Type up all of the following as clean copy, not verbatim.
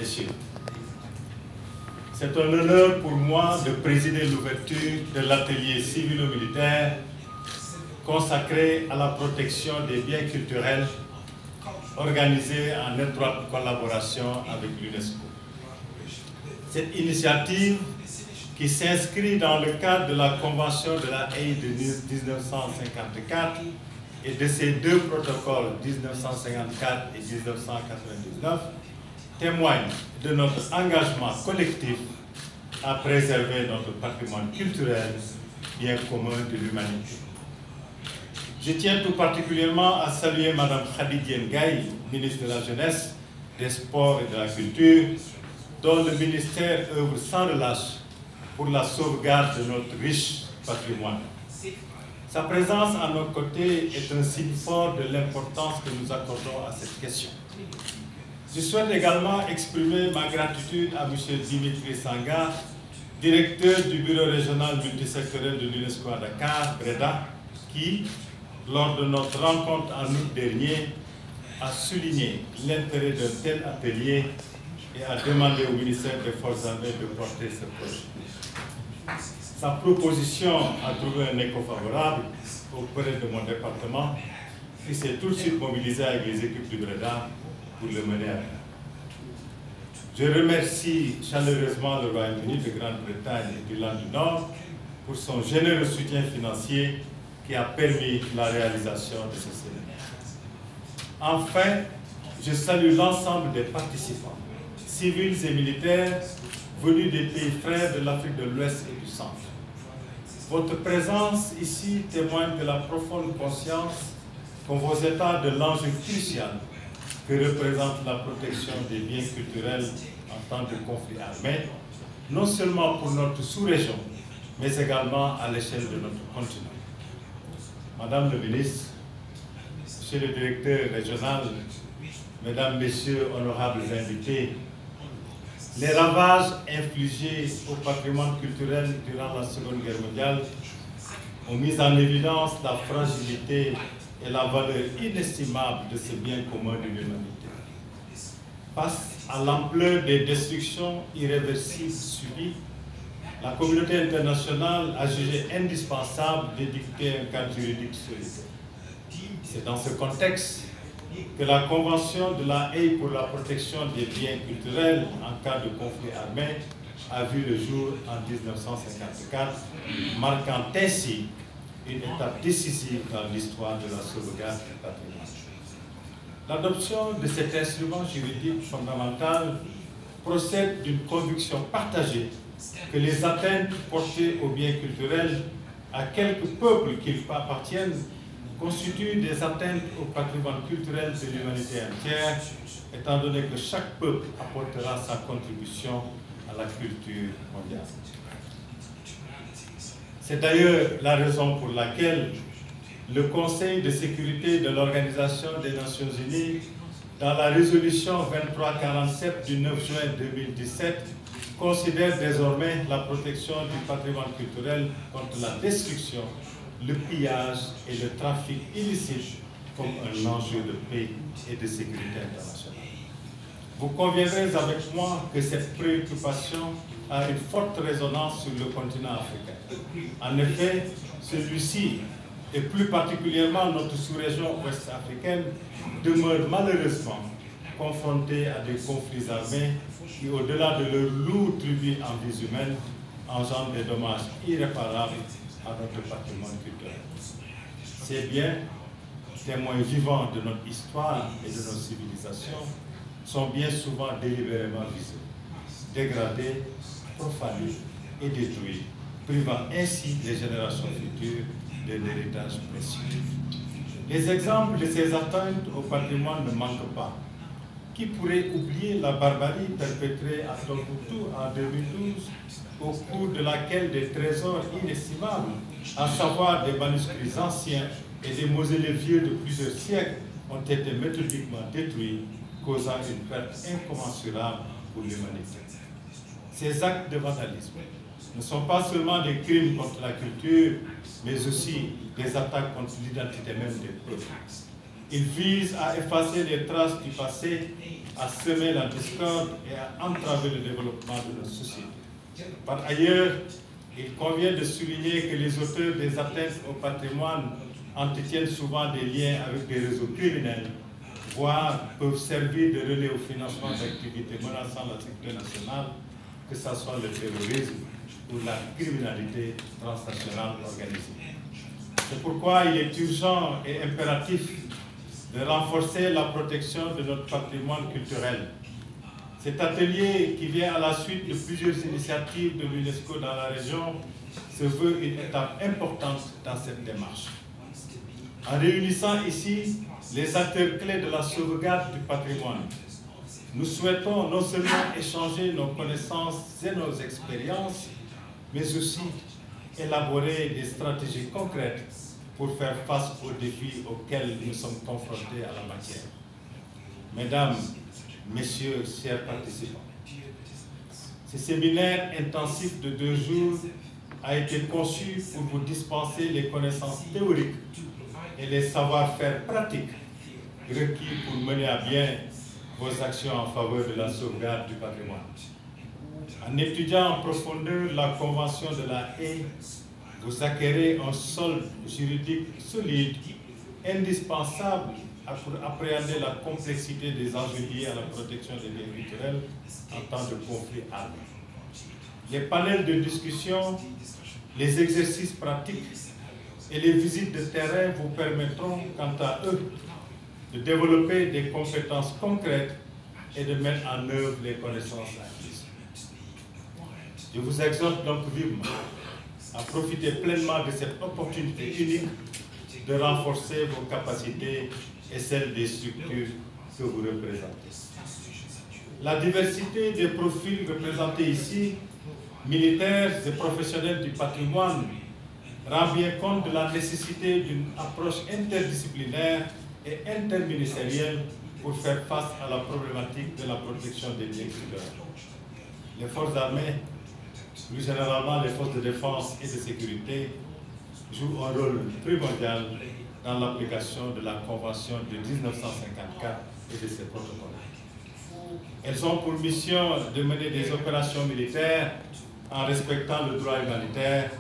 messieurs, c'est un honneur pour moi de présider l'ouverture de l'atelier civilo-militaire consacré à la protection des biens culturels organisé en étroite collaboration avec l'UNESCO. Cette initiative, qui s'inscrit dans le cadre de la Convention de la Haye de 1954 et de ses deux protocoles 1954 et 1999, témoigne de notre engagement collectif à préserver notre patrimoine culturel, bien commun de l'humanité. Je tiens tout particulièrement à saluer Mme Khady Ndiaye, ministre de la Jeunesse, des Sports et de la Culture, dont le ministère œuvre sans relâche pour la sauvegarde de notre riche patrimoine. Sa présence à nos côtés est un signe fort de l'importance que nous accordons à cette question. Je souhaite également exprimer ma gratitude à M. Dimitri Sanga, directeur du bureau régional multisectoriel de l'UNESCO à Dakar, Breda, qui, lors de notre rencontre en août dernier, a souligné l'intérêt d'un tel atelier et a demandé au ministère des Forces armées de porter ce projet. Sa proposition a trouvé un écho favorable auprès de mon département, qui s'est tout de suite mobilisé avec les équipes du Breda pour le mener à bien. Je remercie chaleureusement le Royaume-Uni de Grande-Bretagne et d'Irlande du Nord pour son généreux soutien financier qui a permis la réalisation de ce séminaire. Enfin, je salue l'ensemble des participants, civils et militaires, venus des pays frères de l'Afrique de l'Ouest et du Centre. Votre présence ici témoigne de la profonde conscience qu'ont vos États de l'enjeu crucial que représente la protection des biens culturels en temps de conflit armé, non seulement pour notre sous-région, mais également à l'échelle de notre continent. Madame le ministre, Monsieur le directeur régional, Mesdames, Messieurs, honorables invités, les ravages infligés au patrimoine culturel durant la Seconde Guerre mondiale ont mis en évidence la fragilité et la valeur inestimable de ce bien commun de l'humanité. Face à l'ampleur des destructions irréversibles subies, la communauté internationale a jugé indispensable d'édicter un cadre juridique solide. C'est dans ce contexte que la Convention de la Haye pour la protection des biens culturels en cas de conflit armé a vu le jour en 1954, marquant ainsi une étape décisive dans l'histoire de la sauvegarde du patrimoine. L'adoption de cet instrument juridique fondamental procède d'une conviction partagée que les atteintes portées aux biens culturels, à quelque peuple qu'ils appartiennent, constituent des atteintes au patrimoine culturel de l'humanité entière, étant donné que chaque peuple apportera sa contribution à la culture mondiale. C'est d'ailleurs la raison pour laquelle le Conseil de sécurité de l'Organisation des Nations Unies, dans la résolution 2347 du 9 juin 2017, considère désormais la protection du patrimoine culturel contre la destruction, le pillage et le trafic illicite comme un enjeu de paix et de sécurité internationale. Vous conviendrez avec moi que cette préoccupation a une forte résonance sur le continent africain. En effet, celui-ci, et plus particulièrement notre sous-région ouest-africaine, demeure malheureusement confronté à des conflits armés qui, au-delà de leur lourd tribut en vies humaines, engendrent des dommages irréparables à notre patrimoine culturel. Ces biens, témoins vivants de notre histoire et de nos civilisations, sont bien souvent délibérément visés, dégradés, profanés et détruits, privant ainsi les générations futures de l'héritage précieux. Les exemples de ces atteintes au patrimoine ne manquent pas. Qui pourrait oublier la barbarie perpétrée à Tombouctou en 2012, au cours de laquelle des trésors inestimables, à savoir des manuscrits anciens et des mausolées vieux de plusieurs siècles, ont été méthodiquement détruits, causant une perte incommensurable pour l'humanité. Ces actes de vandalisme ne sont pas seulement des crimes contre la culture, mais aussi des attaques contre l'identité même des peuples. Il vise à effacer les traces du passé, à semer la discorde et à entraver le développement de notre société. Par ailleurs, il convient de souligner que les auteurs des atteintes au patrimoine entretiennent souvent des liens avec des réseaux criminels, voire peuvent servir de relais au financement d'activités menaçant la sécurité nationale, que ce soit le terrorisme ou la criminalité transnationale organisée. C'est pourquoi il est urgent et impératif de renforcer la protection de notre patrimoine culturel. Cet atelier, qui vient à la suite de plusieurs initiatives de l'UNESCO dans la région, se veut une étape importante dans cette démarche. En réunissant ici les acteurs clés de la sauvegarde du patrimoine, nous souhaitons non seulement échanger nos connaissances et nos expériences, mais aussi élaborer des stratégies concrètes pour faire face aux défis auxquels nous sommes confrontés à la matière. Mesdames, Messieurs, chers participants, ce séminaire intensif de 2 jours a été conçu pour vous dispenser les connaissances théoriques et les savoir-faire pratiques requis pour mener à bien vos actions en faveur de la sauvegarde du patrimoine. En étudiant en profondeur la Convention de la Haye, vous acquérez un sol juridique solide, indispensable pour appréhender la complexité des enjeux liés à la protection des biens culturels en temps de conflit armé. Les panels de discussion, les exercices pratiques et les visites de terrain vous permettront, quant à eux, de développer des compétences concrètes et de mettre en œuvre les connaissances acquises. Je vous exhorte donc vivement à profiter pleinement de cette opportunité unique de renforcer vos capacités et celles des structures que vous représentez. La diversité des profils représentés ici, militaires et professionnels du patrimoine, rend bien compte de la nécessité d'une approche interdisciplinaire et interministérielle pour faire face à la problématique de la protection des biens culturels. Les forces armées, plus généralement les forces de défense et de sécurité, jouent un rôle primordial dans l'application de la Convention de 1954 et de ses protocoles. Elles ont pour mission de mener des opérations militaires en respectant le droit humanitaire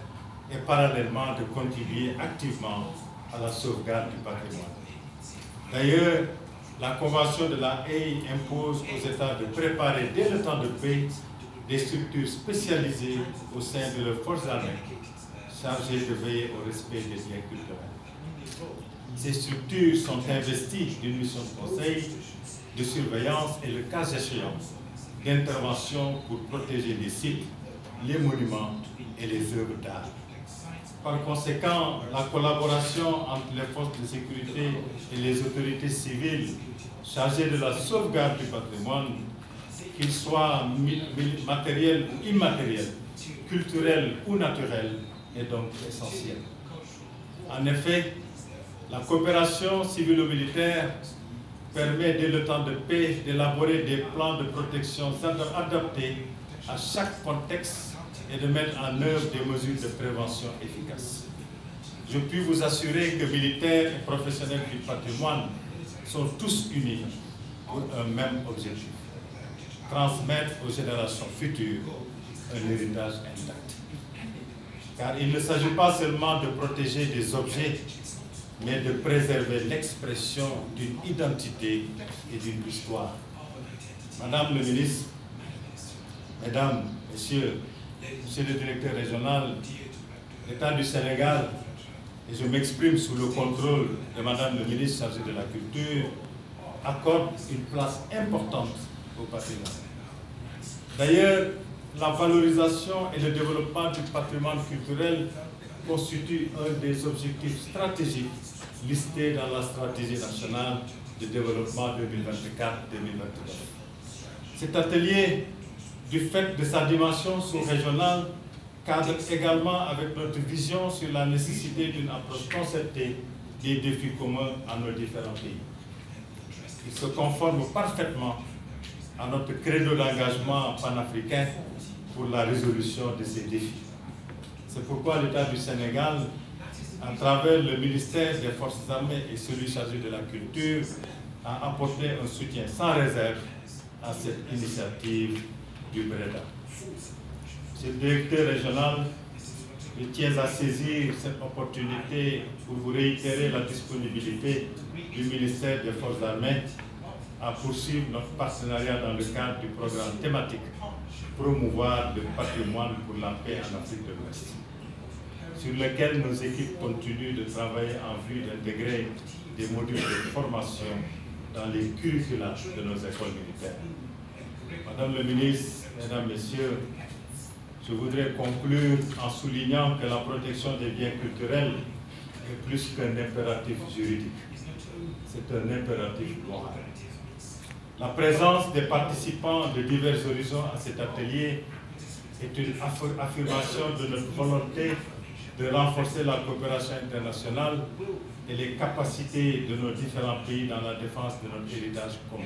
et parallèlement de contribuer activement à la sauvegarde du patrimoine. D'ailleurs, la Convention de la Haye impose aux États de préparer dès le temps de paix des structures spécialisées au sein de leurs forces armées, chargées de veiller au respect des biens culturels. Ces structures sont investies d'une mission de conseil, de surveillance et, le cas échéant, d'intervention pour protéger les sites, les monuments et les œuvres d'art. Par conséquent, la collaboration entre les forces de sécurité et les autorités civiles chargées de la sauvegarde du patrimoine, qu'il soit matériel ou immatériel, culturel ou naturel, est donc essentielle. En effet, la coopération civilo-militaire permet dès le temps de paix d'élaborer des plans de protection adaptés à chaque contexte et de mettre en œuvre des mesures de prévention efficaces. Je puis vous assurer que militaires et professionnels du patrimoine sont tous unis pour un même objectif: transmettre aux générations futures un héritage intact. Car il ne s'agit pas seulement de protéger des objets, mais de préserver l'expression d'une identité et d'une histoire. Madame le ministre, Mesdames, Messieurs, Monsieur le directeur régional, l'État du Sénégal, et je m'exprime sous le contrôle de Madame le ministre chargé de la Culture, accorde une place importante au patrimoine. D'ailleurs, la valorisation et le développement du patrimoine culturel constituent un des objectifs stratégiques listés dans la stratégie nationale de développement 2024-2029. Cet atelier, du fait de sa dimension sous-régionale, cadre également avec notre vision sur la nécessité d'une approche concertée des défis communs à nos différents pays. Il se conforme parfaitement à notre credo d'engagement panafricain pour la résolution de ces défis. C'est pourquoi l'État du Sénégal à travers le ministère des Forces armées et celui chargé de la culture, a apporté un soutien sans réserve à cette initiative du BREDA. Monsieur le directeur régional, je tiens à saisir cette opportunité pour vous réitérer la disponibilité du ministère des Forces armées à poursuivre notre partenariat dans le cadre du programme thématique Promouvoir le patrimoine pour la paix en Afrique de l'Ouest, sur lequel nos équipes continuent de travailler en vue d'intégrer des modules de formation dans les curricula de nos écoles militaires. Madame le ministre, Mesdames, Messieurs, je voudrais conclure en soulignant que la protection des biens culturels est plus qu'un impératif juridique, c'est un impératif moral. La présence des participants de divers horizons à cet atelier est une affirmation de notre volonté de renforcer la coopération internationale et les capacités de nos différents pays dans la défense de notre héritage commun.